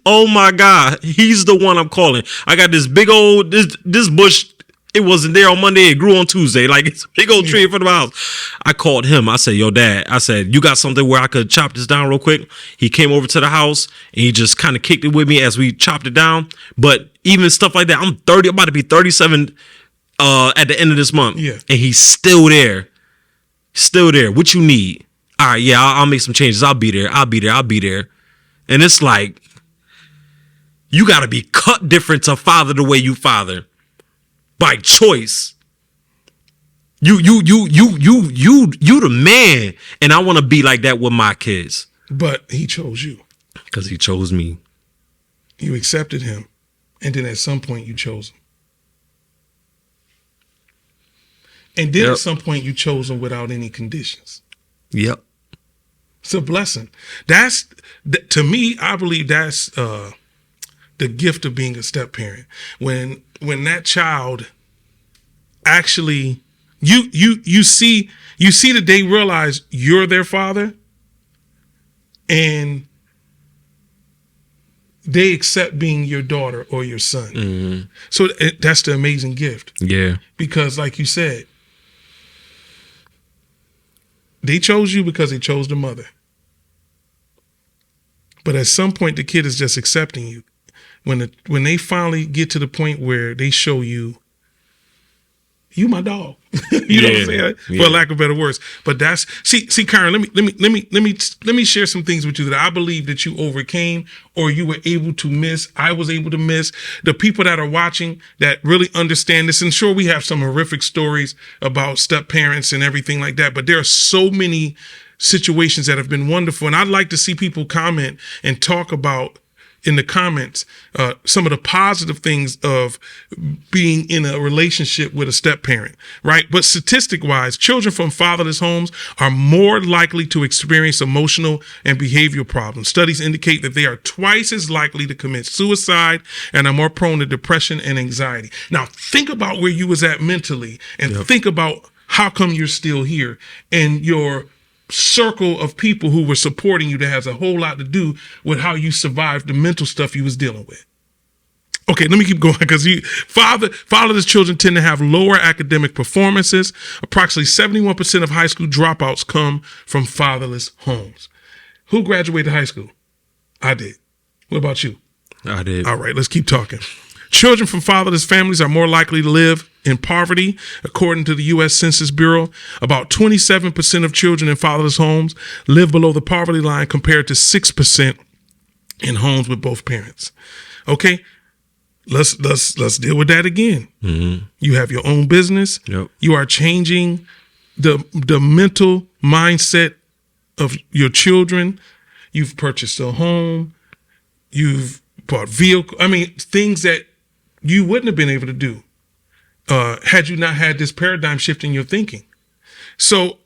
Oh my God, he's the one I'm calling. I got this big old, this bush, it wasn't there on Monday, it grew on Tuesday. Like, it's a big old tree in front of the house. I called him. I said, yo, Dad, you got something where I could chop this down real quick? He came over to the house and he just kind of kicked it with me as we chopped it down. But even stuff like that, I'm about to be 37 at the end of this month. Yeah. And he's still there. Still there. What you need? All right, yeah, I'll make some changes. I'll be there. And it's like, you got to be cut different to father the way you father by choice. You the man, and I want to be like that with my kids. But he chose you. Because he chose me. You accepted him, and then at some point you chose him. And then at some point you chose him without any conditions. Yep. It's a blessing. To me, I believe that's the gift of being a step parent. When that child actually, you see that they realize you're their father, and they accept being your daughter or your son. Mm-hmm. So that's the amazing gift. Yeah. Because like you said, they chose you because they chose the mother. But at some point, the kid is just accepting you. When they finally get to the point where they show you, you my dog. You know what I'm saying? For lack of better words. But that's see, Kyran, let me share some things with you that I believe that you overcame or you were able to miss. I was able to miss. The people that are watching that really understand this, and sure, we have some horrific stories about step parents and everything like that, but there are so many situations that have been wonderful. And I'd like to see people comment and talk about in the comments some of the positive things of being in a relationship with a step parent, right? But statistic wise, children from fatherless homes are more likely to experience emotional and behavioral problems. Studies indicate that they are twice as likely to commit suicide and are more prone to depression and anxiety. Now think about where you was at mentally, and think about how come you're still here, and your circle of people who were supporting you that has a whole lot to do with how you survived the mental stuff you was dealing with. Okay, let me keep going, because fatherless children tend to have lower academic performances. Approximately 71% of high school dropouts come from fatherless homes. Who graduated high school? I did. What about you? I did. All right, let's keep talking. Children from fatherless families are more likely to live in poverty. According to the U.S. Census Bureau, about 27% of children in fatherless homes live below the poverty line compared to 6% in homes with both parents. Okay, let's deal with that again. Mm-hmm. You have your own business. Yep. You are changing the mental mindset of your children. You've purchased a home. You've bought vehicle. I mean, things that you wouldn't have been able to do had you not had this paradigm shift in your thinking. So,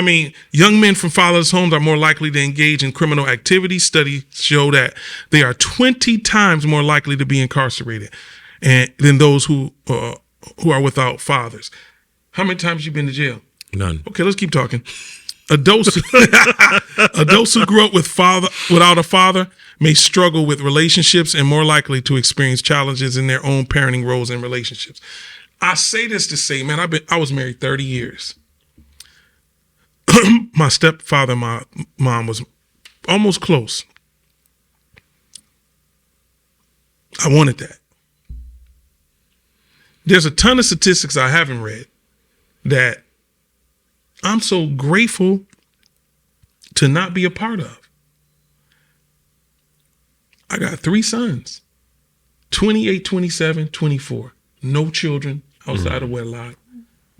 I mean, young men from fatherless homes are more likely to engage in criminal activities. Studies show that they are 20 times more likely to be incarcerated than those who are without fathers. How many times you been to jail? None. Okay, let's keep talking. Adults who grew up without a father may struggle with relationships and more likely to experience challenges in their own parenting roles and relationships. I say this to say, man, I was married 30 years. My stepfather and my mom was almost close. I wanted that. There's a ton of statistics I haven't read that I'm so grateful to not be a part of. I got 3 sons, 28, 27, 24. No children outside of wedlock.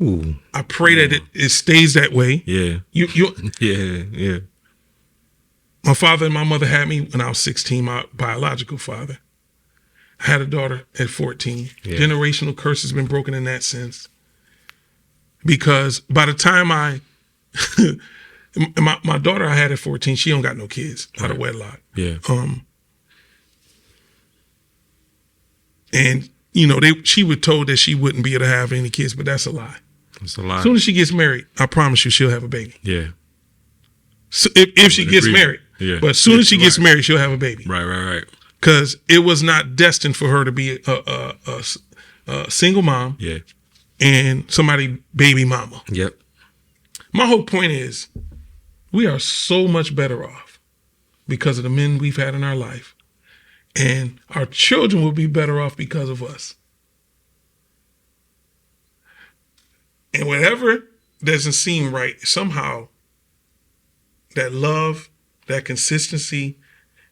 Ooh. I pray that it stays that way. Yeah. Yeah. My father and my mother had me when I was 16, my biological father. I had a daughter at 14. Yeah. Generational curse has been broken in that sense. Because by the time my daughter I had at 14, she don't got no kids out of wedlock. Yeah. And she was told that she wouldn't be able to have any kids, but that's a lie. It's a lie. As soon as she gets married, I promise you she'll have a baby. Yeah. So if she gets married. Yeah. But as soon as she gets married, she'll have a baby. Right. Because it was not destined for her to be a single mom. Yeah. And somebody baby mama. Yep. My whole point is we are so much better off because of the men we've had in our life. And our children will be better off because of us. And whatever doesn't seem right, somehow that love, that consistency,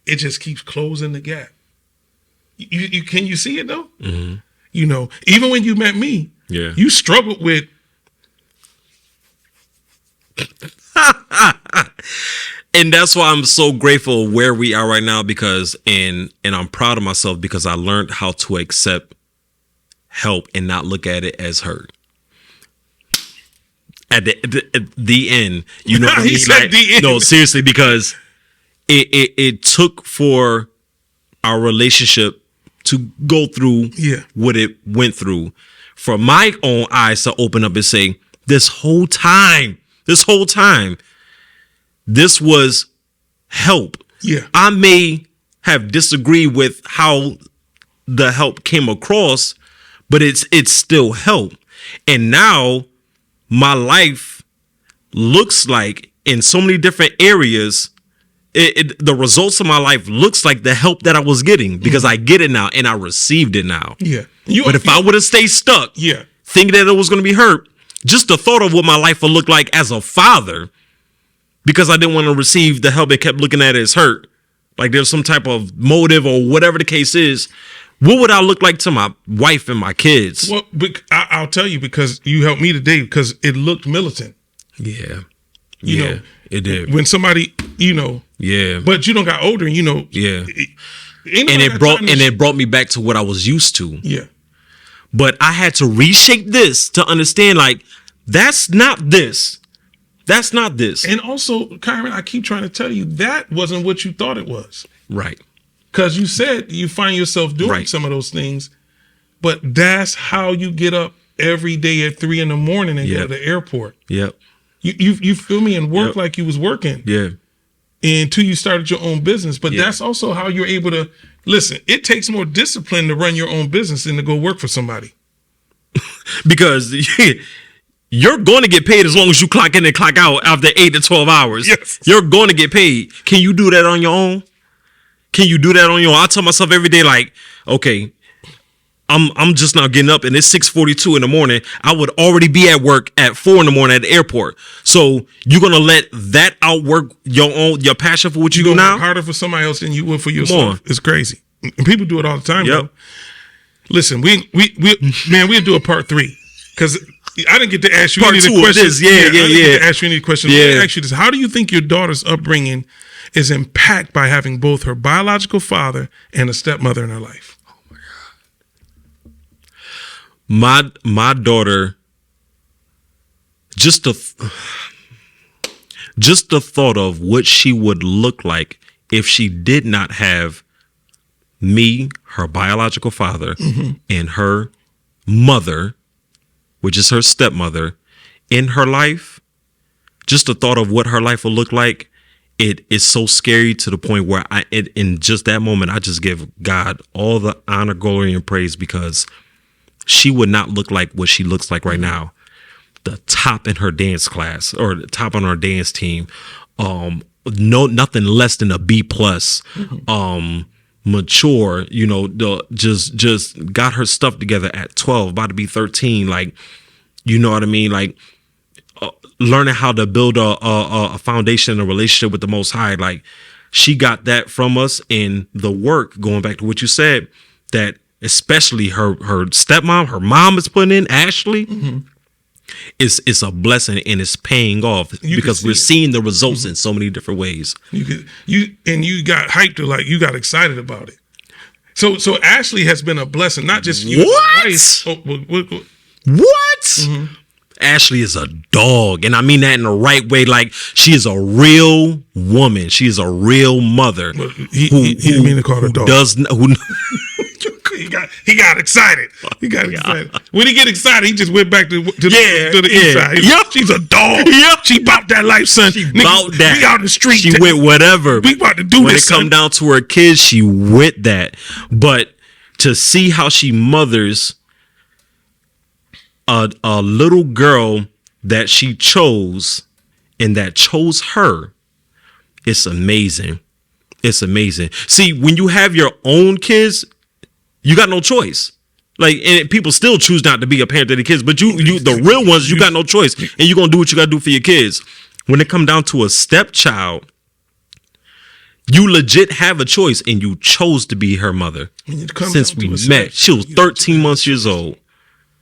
it just keeps closing the gap. You can you see it though? Mm-hmm. Even when you met me, yeah, you struggled with. And that's why I'm so grateful where we are right now because and I'm proud of myself because I learned how to accept help and not look at it as hurt. At the end, you know what I mean? He said the end. No, seriously, because it took for our relationship to go through what it went through for my own eyes to open up and say, this whole time, this was help. Yeah. I may have disagreed with how the help came across, but it's still help. And now my life looks like in so many different areas, the results of my life looks like the help that I was getting because I get it now and I received it now. Yeah. But if I would have stayed stuck, thinking that it was going to be hurt, just the thought of what my life would look like as a father, because I didn't want to receive the help and kept looking at it as hurt, like there's some type of motive or whatever the case is, what would I look like to my wife and my kids? Well, I'll tell you because you helped me today because it looked militant. Yeah. You know, it did. When somebody, Yeah. But you don't got older and Yeah. It brought me back to what I was used to. Yeah. But I had to reshape this to understand like that's not this. That's not this. And also, Kyran, I keep trying to tell you that wasn't what you thought it was. Right. Because you said you find yourself doing some of those things, but that's how you get up every day at 3 a.m. and go to the airport. Yep. You feel me and work like you was working. Yeah. Until you started your own business. But that's also how you're able to listen. It takes more discipline to run your own business than to go work for somebody. Because you're going to get paid as long as you clock in and clock out after 8 to 12 hours. Yes. You're going to get paid. Can you do that on your own? I tell myself every day, like, okay, I'm just now getting up and it's 6:42 in the morning. I would already be at work at 4 in the morning at the airport. So you're going to let that outwork your passion for what you do now? Work harder for somebody else than you would for yourself. It's crazy. And people do it all the time. Yep. Listen, we'll do a part 3 because I didn't get to ask you any of the questions. I didn't get to ask you any questions. Let me ask you this. How do you think your daughter's upbringing is impacted by having both her biological father and a stepmother in her life? Oh my God. My daughter, just the thought of what she would look like if she did not have me, her biological father, and her mother, which is her stepmother, in her life. Just the thought of what her life will look like, it is so scary to the point where in just that moment, I just give God all the honor, glory, and praise, because she would not look like what she looks like right now. The top in her dance class, or the top on her dance team. Nothing less than a B plus. Mature, just got her stuff together at 12, about to be 13. Like, you know what I mean? Like, learning how to build a foundation, a relationship with the Most High. Like, she got that from us. And the work, going back to what you said, that especially her stepmom, her mom is putting in, Ashley, it's a blessing, and it's paying off because we're seeing the results in so many different ways. You got hyped, like you got excited about it. So Ashley has been a blessing, not just you. What? What? Ashley is a dog, and I mean that in the right way. Like, she is a real woman. She is a real mother. He didn't mean to call her dog. He got excited. He got excited. When he get excited, he just went back to the inside. Yep. She's a dog. Yep. She bought that life, son. She bought that. We out in the street. She went whatever. We about to do when this, it come down to her kids, she went that. But to see how she mothers a little girl that she chose and that chose her, it's amazing. It's amazing. See, when you have your own kids, you got no choice. Like, and people still choose not to be a parent to the kids, but you the real ones, you got no choice, and you're gonna do what you gotta do for your kids. When it come down to a stepchild, you legit have a choice, and you chose to be her mother since we met. She was 13 years old.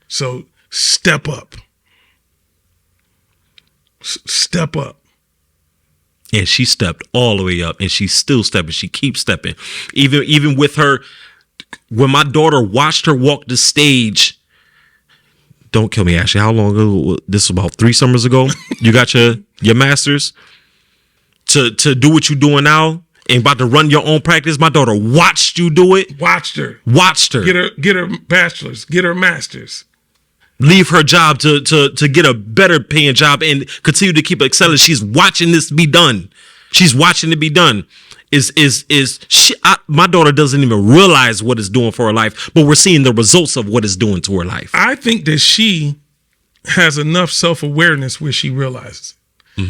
So step up. Step up. And she stepped all the way up, and she's still stepping. She keeps stepping. Even with her, when my daughter watched her walk the stage, don't kill me, Ashley. How long ago? This was about 3 summers ago. You got your master's to do what you're doing now, and about to run your own practice. My daughter watched you do it. Watched her. Get her bachelor's. Get her master's. Leave her job to get a better paying job and continue to keep excelling. She's watching this be done. She's watching it be done. My daughter doesn't even realize what it's doing for her life, but we're seeing the results of what it's doing to her life. I think that she has enough self-awareness where she realizes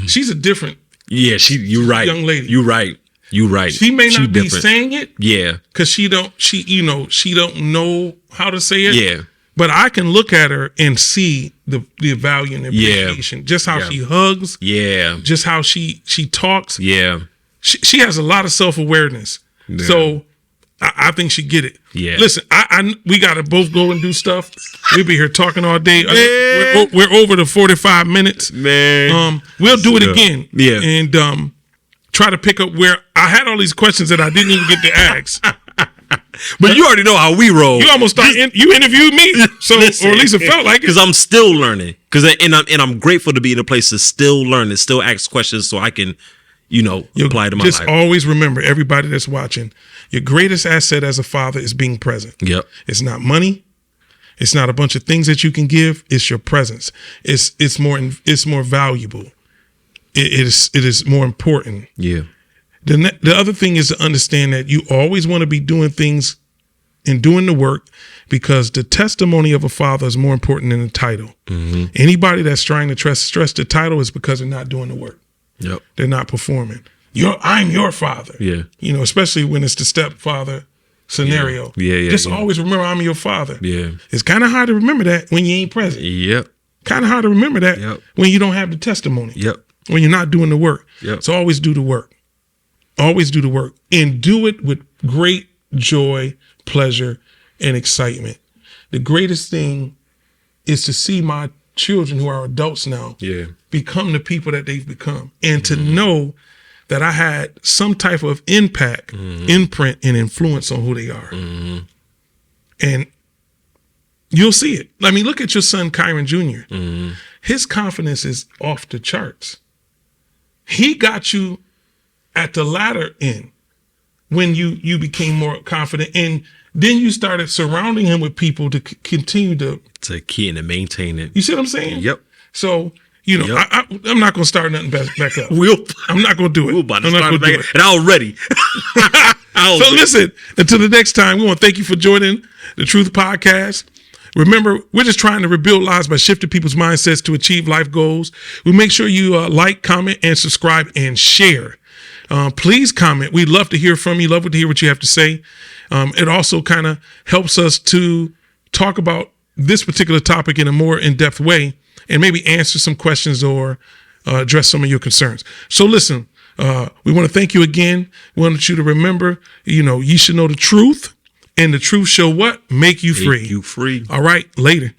she's a different you're right. Young lady. You're right. She may not be saying it. Yeah. Because she don't know how to say it. Yeah. But I can look at her and see the value and appreciation. Just how she hugs. Yeah. Just how she talks. Yeah. She has a lot of self-awareness. Yeah. So I think she get it. Yeah. Listen, we got to both go and do stuff. We'll be here talking all day. We're over the 45 minutes. Man. We'll do it again. Yeah. And try to pick up where I had all these questions that I didn't even get to ask. But you already know how we roll. You almost you interviewed me, so listen, or at least it felt like it. Because I'm still learning. I'm grateful to be in a place to still learn and still ask questions so I can, apply to my life. Just always remember, everybody that's watching, your greatest asset as a father is being present. Yep. It's not money. It's not a bunch of things that you can give. It's your presence. It's more valuable. It is more important. Yeah. The other thing is to understand that you always want to be doing things and doing the work, because the testimony of a father is more important than the title. Mm-hmm. Anybody that's trying to stress the title is because they're not doing the work. Yep. They're not performing. I'm your father. Yeah. Especially when it's the stepfather scenario. Yeah. Just always remember I'm your father. Yeah. It's kind of hard to remember that when you ain't present. Yep. Kind of hard to remember that when you don't have the testimony. Yep. When you're not doing the work. Yep. So always do the work. Always do the work, and do it with great joy, pleasure, and excitement. The greatest thing is to see my children, who are adults now, become the people that they've become, and to know that I had some type of impact, imprint, and influence on who they are. Mm-hmm. And you'll see it. I mean, look at your son, Kyran Jr. Mm-hmm. His confidence is off the charts. He got you at the latter end when you became more confident, and then you started surrounding him with people to continue to keep and to maintain it. You see what I'm saying? Yep. So, you know, Yep. I'm not going to start nothing back up. I'm not going to do it. We're about to I'm not start gonna do back, and already. So listen, until the next time, we want to thank you for joining the Truth Podcast. Remember, we're just trying to rebuild lives by shifting people's mindsets to achieve life goals. We make sure you like, comment, and subscribe and share. Please comment. We'd love to hear from you. Love to hear what you have to say. It also kind of helps us to talk about this particular topic in a more in-depth way and maybe answer some questions or address some of your concerns. So listen, we want to thank you again. We want you to remember, you should know the truth, and the truth shall what? Make you free. Make you free. All right, later.